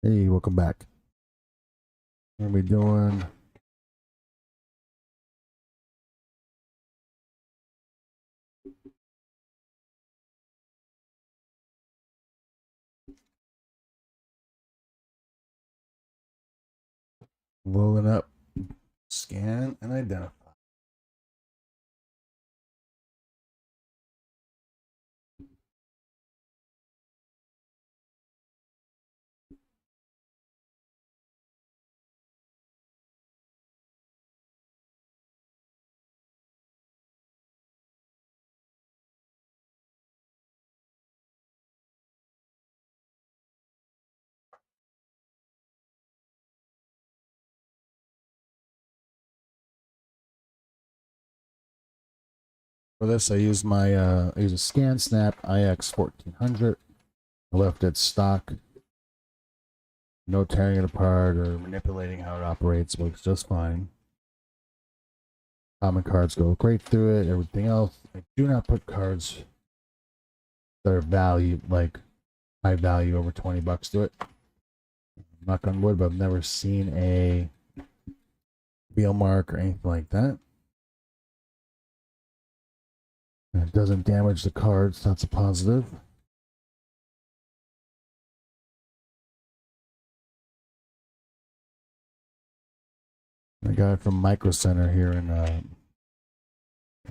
Hey, welcome back. What are we doing? Loading up, scan, and identify. For this, I use I use a ScanSnap IX 1400. I left it stock. No tearing it apart or manipulating how it operates. Works just fine. Common cards go great through it. Everything else, I do not put cards that are value, like high value, over 20 bucks to it. Knock on wood, but I've never seen a wheel mark or anything like that. And it doesn't damage the cards. That's a positive. I got it from Micro Center here in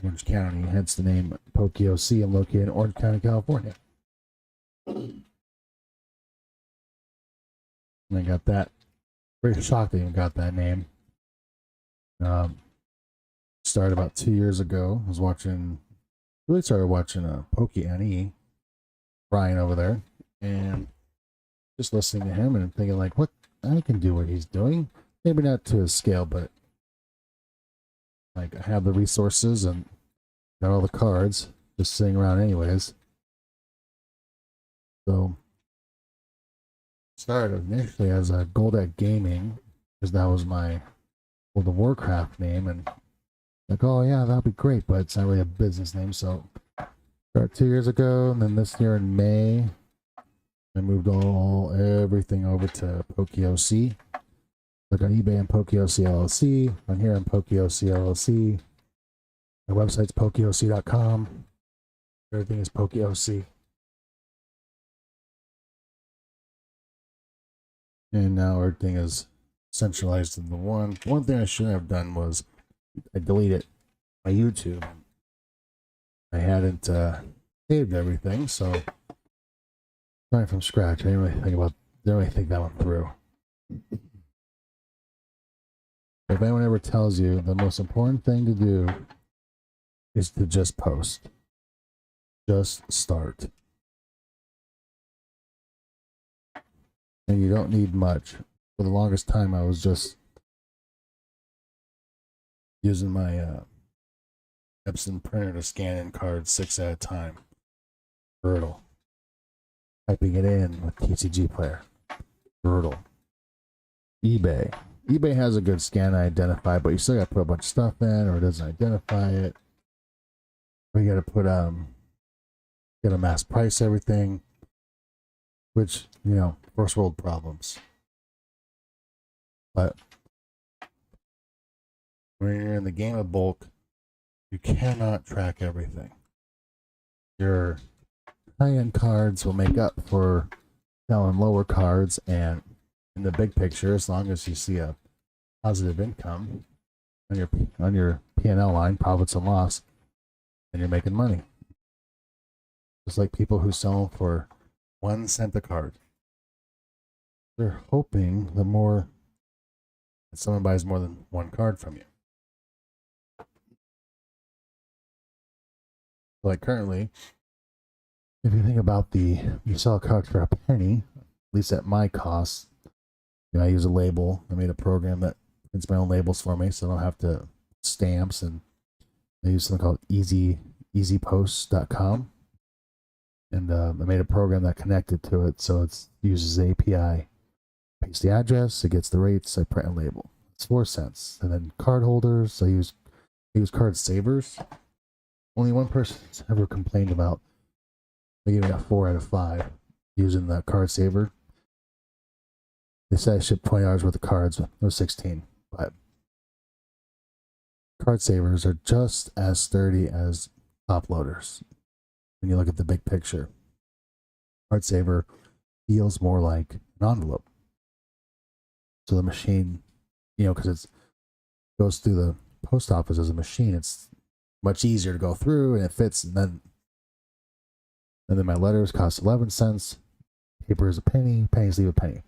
Orange County. Hence the name PokeOC. I'm located in Orange County, California. And I got that. Pretty shocked I even got that name. Started about 2 years ago. I was really started watching PokeOC, Brian over there, and just listening to him and thinking like, what, I can do what he's doing. Maybe not to his scale, but like I have the resources and got all the cards just sitting around anyways. So started initially as a Goldet Gaming because that was my World of Warcraft name, and like, oh yeah, that'd be great, but it's not really a business name. So started 2 years ago, and then this year in May, I moved everything over to PokeOC. Like on eBay and PokeOC LLC. On here on PokeOC LLC. My website's PokeOC.com. Everything is PokeOC. And now everything is centralized in the one. One thing I shouldn't have done was I deleted my YouTube. I hadn't saved everything, so starting from scratch. I didn't really think that one through. If anyone ever tells you the most important thing to do is to just post. Just start. And you don't need much. For the longest time, I was just using my Epson printer to scan in cards 6 at a time. Brutal. Typing it in with TCG Player. Brutal. eBay. eBay has a good scan identify, but you still got to put a bunch of stuff in, or it doesn't identify it. Or you got to put get a mass price everything, which, you know, first world problems. But when you're in the game of bulk, you cannot track everything. Your high-end cards will make up for selling lower cards, and in the big picture, as long as you see a positive income on your P&L line, profits and loss, and you're making money. Just like people who sell for 1 cent a card. They're hoping that someone buys more than one card from you. Like currently, if you think about you sell a card for a penny, at least at my cost. You know, I use a label. I made a program that prints my own labels for me, so I don't have to stamps, and I use something called easypost.com. And I made a program that connected to it, so it uses API. Paste the address, it gets the rates, I print a label. It's 4 cents. And then card holders, I use card savers. Only one person's ever complained about. They gave me a 4 out of 5 using the card saver. They said I shipped $20 worth of cards. It was 16, but card savers are just as sturdy as top loaders. When you look at the big picture, card saver feels more like an envelope. So the machine, because it goes through the post office as a machine, it's much easier to go through and it fits. And then my letters cost 11 cents. Paper is a penny. Pennies leave a penny.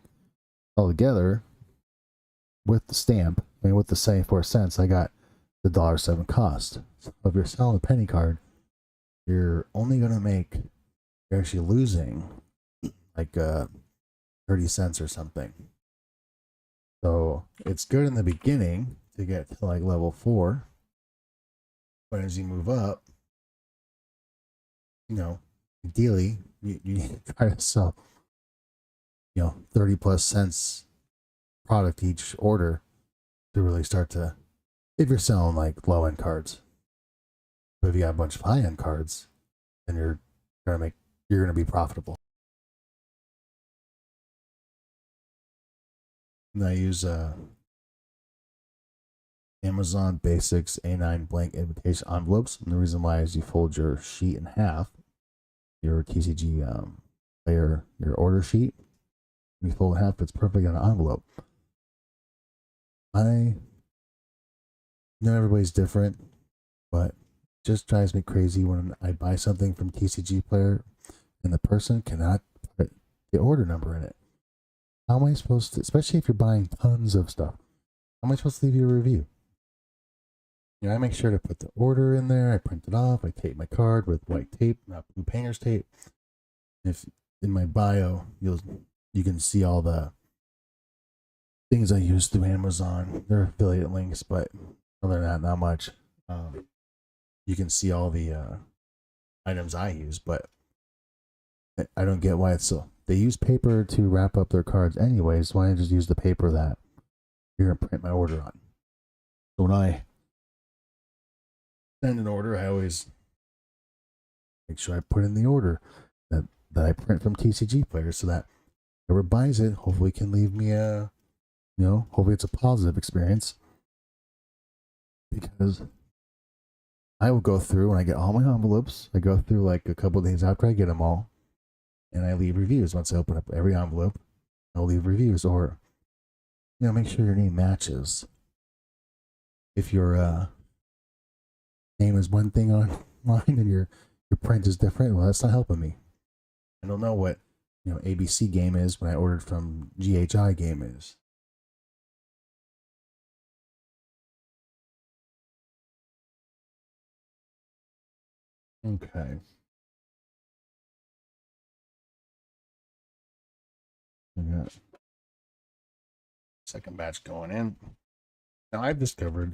All together, with the stamp, with the 74 cents, I got the $1.07 cost. So if you're selling a penny card, you're only going to you're actually losing like 30 cents or something. So it's good in the beginning to get to like level 4. But as you move up, ideally, you need to try to sell, 30 plus cents product each order to really start to, if you're selling like low end cards. But if you have a bunch of high end cards, then you're gonna be profitable. And I use Amazon Basics A9 blank invitation envelopes. And the reason why is you fold your sheet in half, your TCG player, your order sheet. You fold it in half, it's perfect in an envelope. I know everybody's different, but it just drives me crazy when I buy something from TCG Player and the person cannot put the order number in it. How am I supposed to, especially if you're buying tons of stuff, how am I supposed to leave you a review? I make sure to put the order in there. I print it off. I tape my card with white tape, not blue painter's tape. If in my bio, you can see all the things I use through Amazon. They're affiliate links, but other than that, not much. You can see all the items I use, but I don't get why it's so. They use paper to wrap up their cards anyways. Why don't I just use the paper that you're going to print my order on? So when I send an order, I always make sure I put in the order that I print from TCG Player so that whoever buys it hopefully can leave me a, hopefully it's a positive experience. Because I will go through when I get all my envelopes, I go through like a couple of days after I get them all, and I leave reviews. Once I open up every envelope, I'll leave reviews, or make sure your name matches. If your name is one thing online and your print is different, well, that's not helping me. I don't know what ABC game is when I ordered from GHI game is. Okay. I got second batch going in. Now I've discovered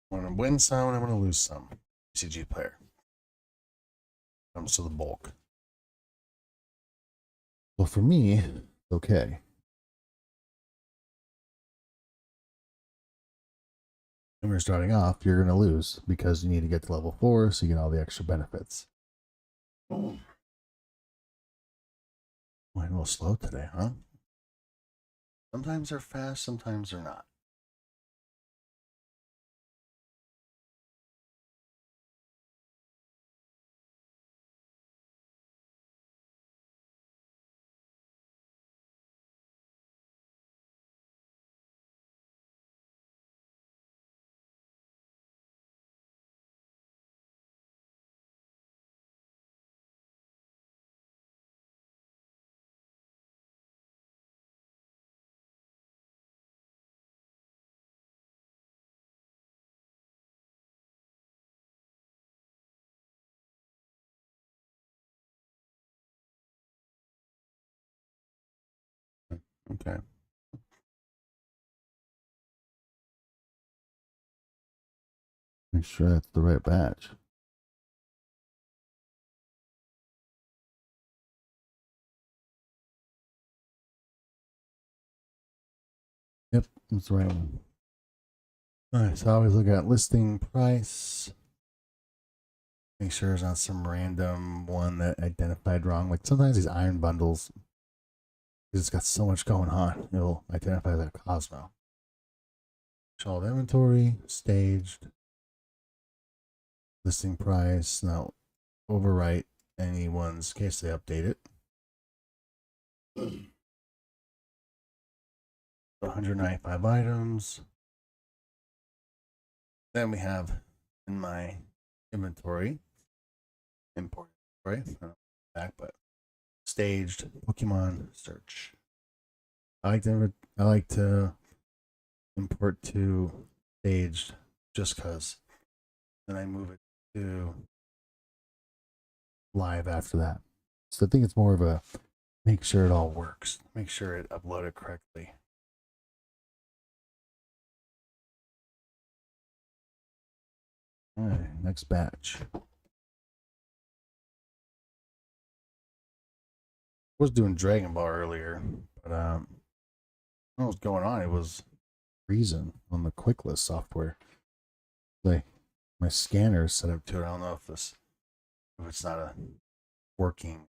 I'm going to win some and I'm going to lose some. TCG Player. Comes to the bulk. Well, for me, okay. When you're starting off, you're going to lose because you need to get to level 4 so you get all the extra benefits. Oh. Went a little slow today, huh? Sometimes they're fast, sometimes they're not. Okay. Make sure that's the right batch. Yep, that's the right one. Alright, so I always look at listing price. Make sure it's not some random one that identified wrong. Like sometimes these iron bundles It's got so much going on. It'll identify that Cosmo. Show all the inventory, staged, listing price. Now overwrite anyone's in case they update it. 195 items. Then we have in my inventory, import, right? Back, but staged Pokemon search. I like to import to staged just because then I move it to live after that. So I think it's more of a make sure it all works, make sure it uploaded correctly. All right, next batch. I was doing Dragon Ball earlier, but I don't know what was going on. It was freezing on the quick list software. Like my scanner is set up to it. I don't know if it's not a working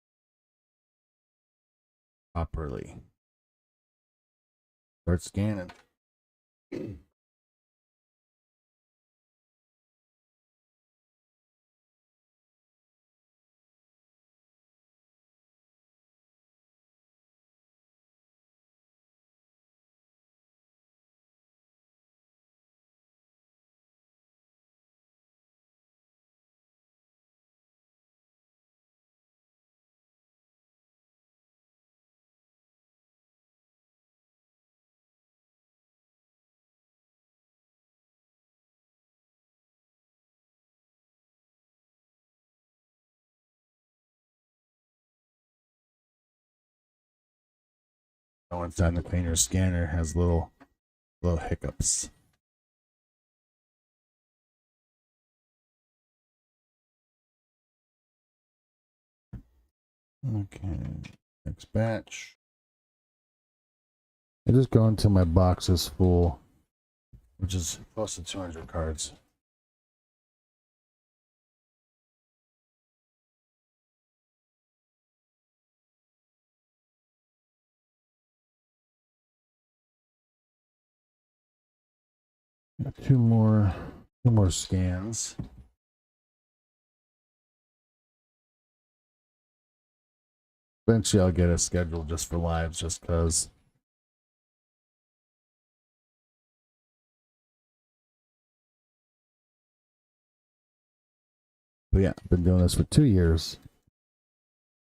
properly. Start scanning. Oh, inside the cleaner scanner has little hiccups. Okay, next batch. I just go until my box is full, which is close to 200 cards. Got two more scans. Eventually, I'll get a schedule just for lives, just because. But yeah, I've been doing this for 2 years,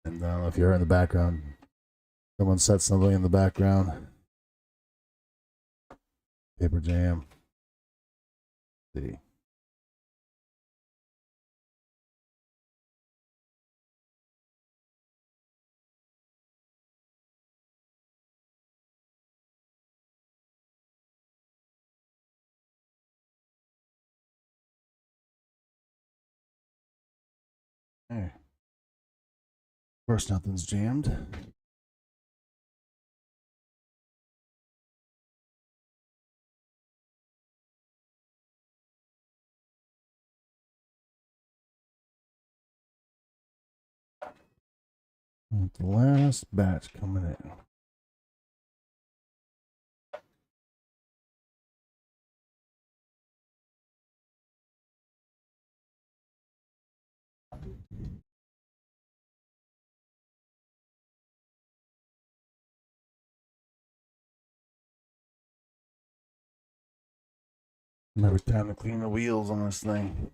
and I don't know if you heard in the background. Someone said something in the background. Paper Jam. Let's see. Hey. Of course, nothing's jammed. The last batch coming in. Never time to clean the wheels on this thing.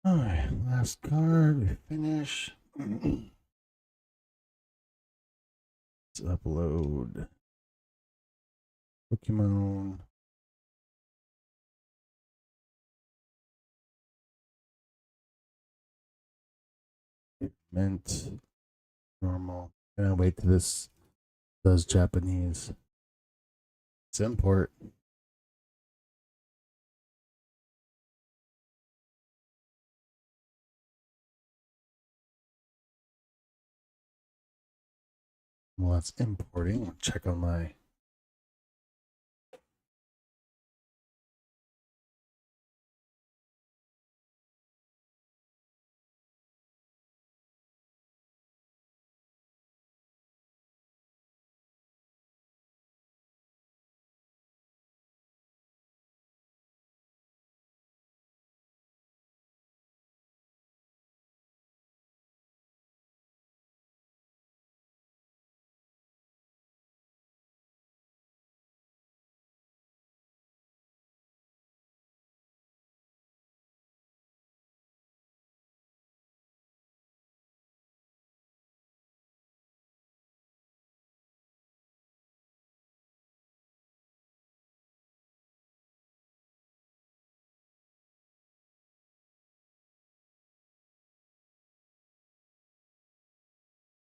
All right, last card. We finish. Let's upload Pokemon. Mint. Normal. And I'll wait till this does Japanese. It's import. Well, that's importing. Check on my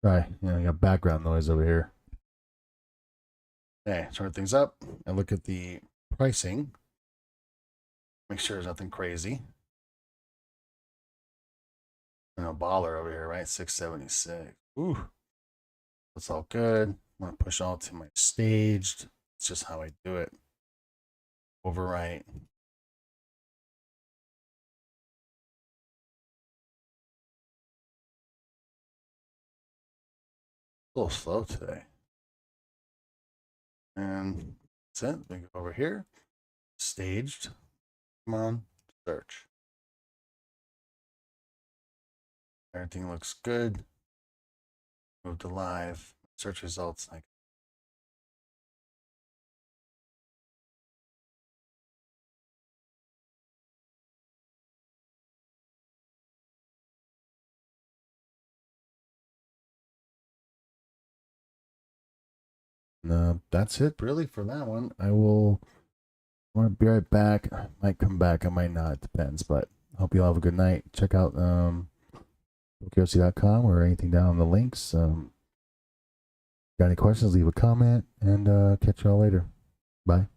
Sorry, I got background noise over here. Okay, start things up. I look at the pricing. Make sure there's nothing crazy. Baller over here, right? 676. Ooh, that's all good. I'm gonna push all to my staged. It's just how I do it. Overwrite. A little slow today. And that's it. We go over here. Staged. Come on. Search. Everything looks good. Move to live. Search results. No, that's it really for that one. I will want to be right back. I might come back. I might not. It depends. But hope you all have a good night. Check out PokeOC.com or anything down in the links. Got any questions? Leave a comment and catch y'all later. Bye.